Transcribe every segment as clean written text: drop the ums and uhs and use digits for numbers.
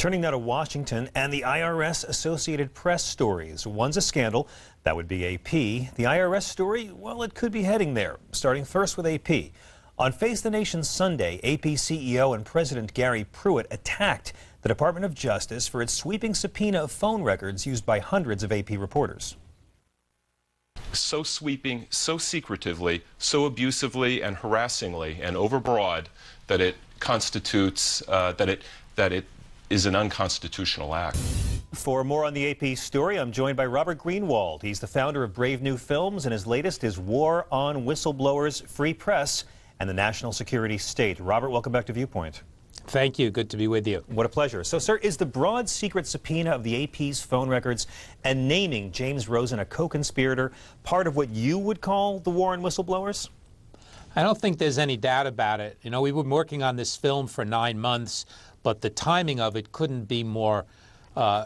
Turning now to Washington and the IRS Associated Press stories. One's a scandal, that would be AP. The IRS story, well, it could be heading there. Starting first with AP. On Face the Nation Sunday, AP CEO and President Gary Pruitt attacked the Department of Justice for its sweeping subpoena of phone records used by hundreds of AP reporters. So sweeping, so secretively, so abusively and harassingly and overbroad that it constitutes, that it is an unconstitutional act. For more on the AP story, I'm joined by Robert Greenwald. He's the founder of Brave New Films, and his latest is War on Whistleblowers, Free Press, and the National Security State. Robert, welcome back to Viewpoint. Thank you. Good to be with you. What a pleasure. So, sir, is the broad secret subpoena of the AP's phone records and naming James Rosen a co-conspirator part of what you would call the war on whistleblowers? I don't think there's any doubt about it. You know, we've been working on this film for 9 months, but the timing of it couldn't be more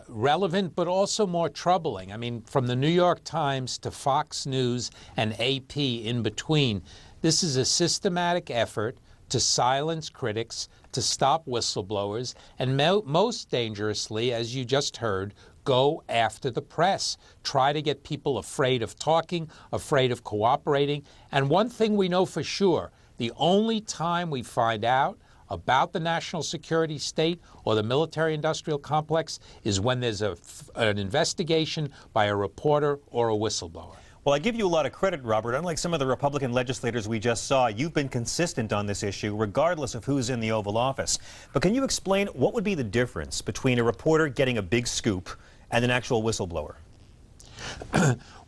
relevant, but also more troubling. I mean, from the New York Times to Fox News and AP in between, this is a systematic effort to silence critics, to stop whistleblowers, and most dangerously, as you just heard, go after the press. Try to get people afraid of talking, afraid of cooperating. And one thing we know for sure, the only time we find out about the national security state or the military-industrial complex is when there's an investigation by a reporter or a whistleblower. Well, I give you a lot of credit, Robert. Unlike some of the Republican legislators we just saw, you've been consistent on this issue, regardless of who's in the Oval Office. But can you explain what would be the difference between a reporter getting a big scoop and an actual whistleblower?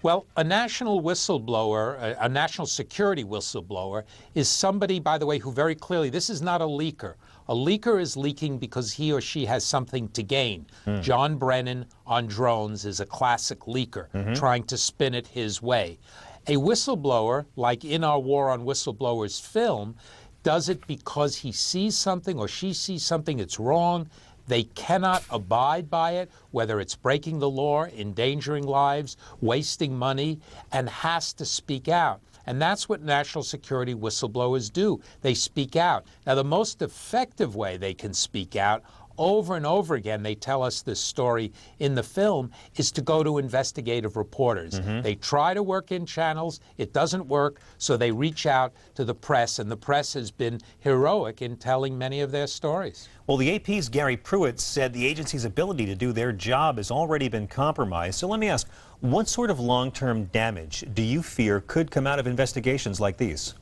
Well, a national whistleblower, a national security whistleblower, is somebody, by the way, who very clearly, this is not a leaker. A leaker is leaking because he or she has something to gain. John Brennan on drones is a classic leaker, trying to spin it his way. A whistleblower, like in our War on Whistleblowers film, does it because he sees something or she sees something that's wrong. They cannot abide by it, whether it's breaking the law, endangering lives, wasting money, and has to speak out. And that's what national security whistleblowers do. They speak out. Now, the most effective way they can speak out, over and over again, they tell us this story in the film, is to go to investigative reporters. They try to work in channels, it doesn't work, so they reach out to the press, and the press has been heroic in telling many of their stories. Well, the AP's Gary Pruitt said the agency's ability to do their job has already been compromised. So let me ask, what sort of long-term damage do you fear could come out of investigations like these?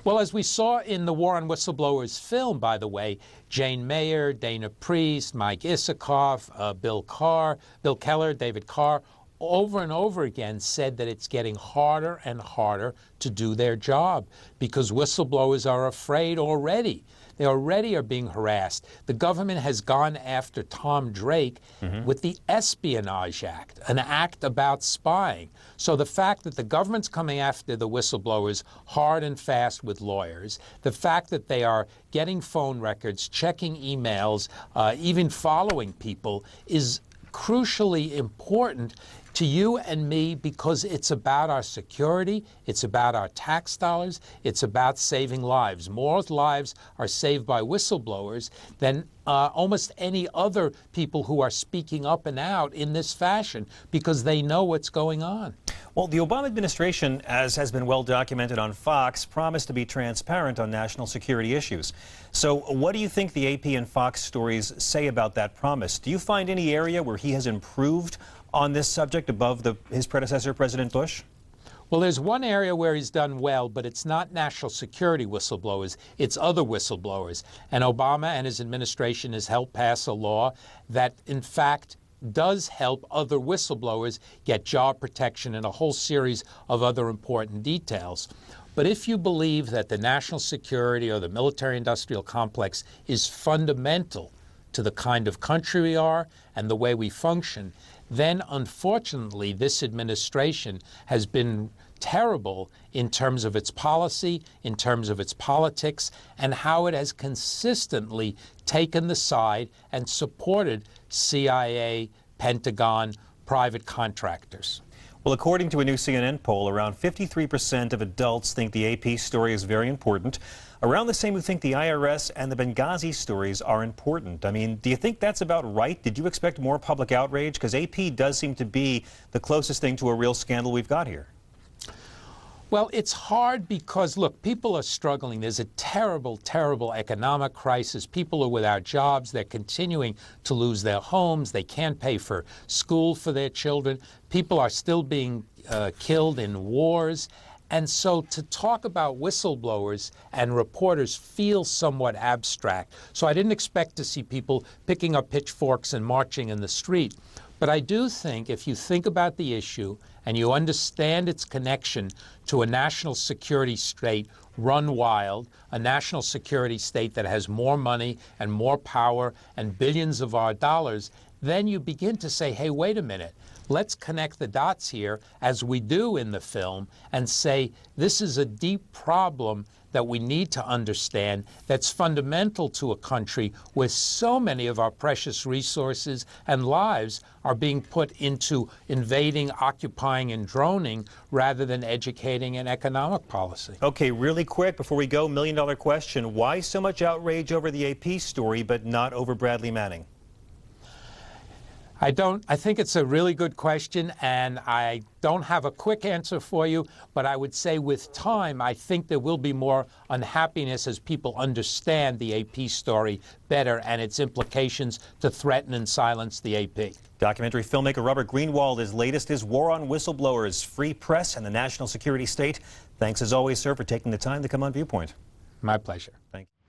Well, as we saw in the War on Whistleblowers film, by the way, Jane Mayer, Dana Priest, Mike Isikoff, Bill Keller, David Carr, over and over again said that it's getting harder and harder to do their job because whistleblowers are afraid already. They already are being harassed. The government has gone after Tom Drake with the Espionage Act, an act about spying. So the fact that the government's coming after the whistleblowers hard and fast with lawyers, the fact that they are getting phone records, checking emails, even following people is crucially important to you and me because it's about our security, it's about our tax dollars, it's about saving lives. More lives are saved by whistleblowers than almost any other people who are speaking up and out in this fashion because they know what's going on. Well, the Obama administration, as has been well documented on Fox, promised to be transparent on national security issues. So what do you think the AP and Fox stories say about that promise? Do you find any area where he has improved on this subject above his predecessor, President Bush? Well, there's one area where he's done well, but it's not national security whistleblowers, it's other whistleblowers. And Obama and his administration has helped pass a law that, in fact, does help other whistleblowers get job protection and a whole series of other important details. But if you believe that the national security or the military-industrial complex is fundamental to the kind of country we are and the way we function, then unfortunately this administration has been terrible in terms of its policy, in terms of its politics, and how it has consistently taken the side and supported CIA, Pentagon, private contractors. Well, Well, according to a new CNN poll, around 53% of adults think the AP story is very important. Around the same who think the IRS and the Benghazi stories are important. I mean, do you think that's about right? Did you expect more public outrage? Because AP does seem to be the closest thing to a real scandal we've got here. Well, it's hard because, look, people are struggling. There's a terrible, terrible economic crisis. People are without jobs. They're continuing to lose their homes. They can't pay for school for their children. People are still being killed in wars. And so to talk about whistleblowers and reporters feels somewhat abstract. So I didn't expect to see people picking up pitchforks and marching in the street. But I do think if you think about the issue and you understand its connection to a national security state run wild, a national security state that has more money and more power and billions of our dollars, then you begin to say, hey, wait a minute. Let's connect the dots here, as we do in the film, and say this is a deep problem that we need to understand that's fundamental to a country where so many of our precious resources and lives are being put into invading, occupying, and droning rather than educating and economic policy. Okay, really quick before we go, million-dollar question. Why so much outrage over the AP story but not over Bradley Manning? I think it's a really good question, and I don't have a quick answer for you, but I would say with time, I think there will be more unhappiness as people understand the AP story better and its implications to threaten and silence the AP. Documentary filmmaker Robert Greenwald, his latest is War on Whistleblowers, Free Press and the National Security State. Thanks as always, sir, for taking the time to come on Viewpoint. My pleasure. Thank you.